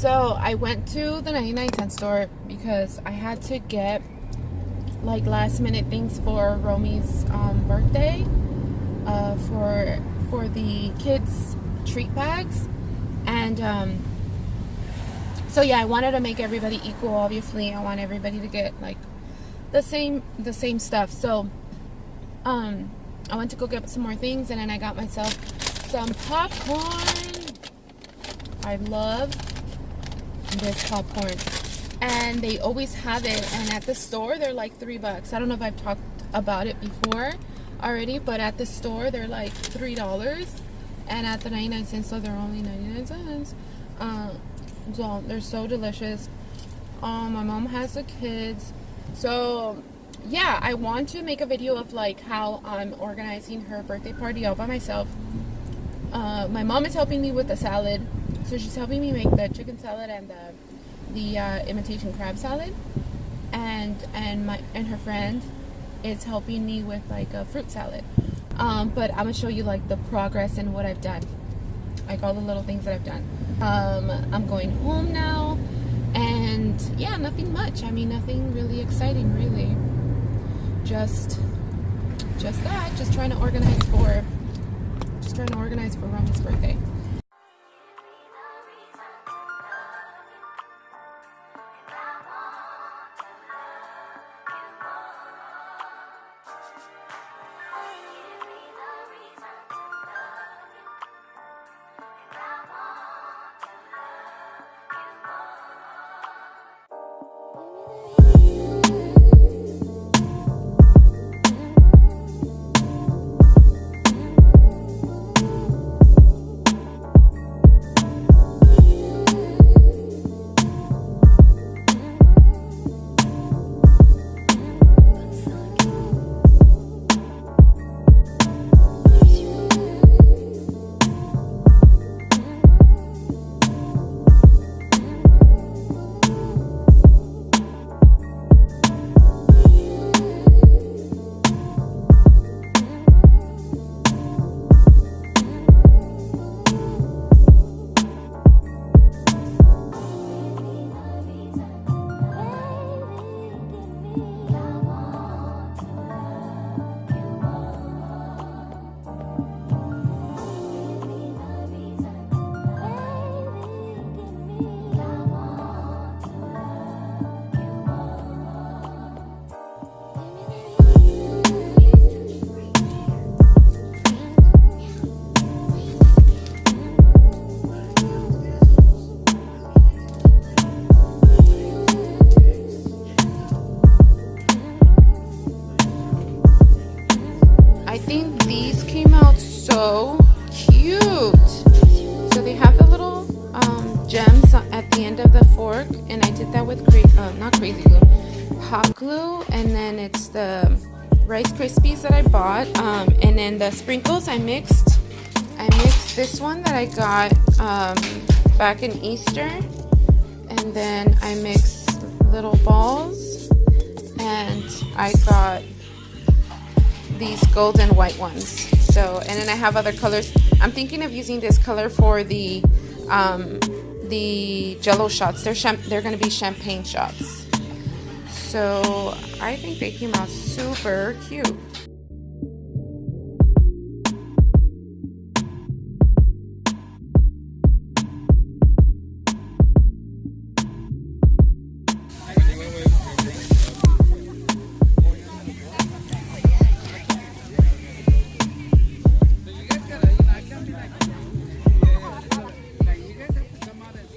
So I went to the 99-cent store because I had to get like last minute things for Romi's birthday, for the kids treat bags. And so yeah, I wanted to make everybody equal. Obviously I want everybody to get like the same stuff. So I went to go get some more things, and then I got myself some popcorn. I love this popcorn, and they always have it, and at the store they're like $3. I don't know if I've talked about it before already, but at the store they're like $3, and at the 99-cent store they're only 99 cents. So they're so delicious. My mom has the kids, so yeah, I want to make a video of like how I'm organizing her birthday party all by myself. My mom is helping me with the salad, so she's helping me make the chicken salad and the imitation crab salad, and her friend is helping me with like a fruit salad. But I'm gonna show you like the progress and what I've done, like all the little things that I've done. I'm going home now, and yeah, nothing much. I mean, nothing really exciting, really. Just that. Just trying to organize for Romi's birthday. These came out so cute. So they have the little gems at the end of the fork, and I did that with not crazy glue, hot glue, and then it's the Rice Krispies that I bought, and then the sprinkles I mixed this one that I got back in Easter, and then I mixed little balls, and I got these golden white ones. So, and then I have other colors. I'm thinking of using this color for the Jello shots. They're going to be champagne shots. So I think they came out super cute.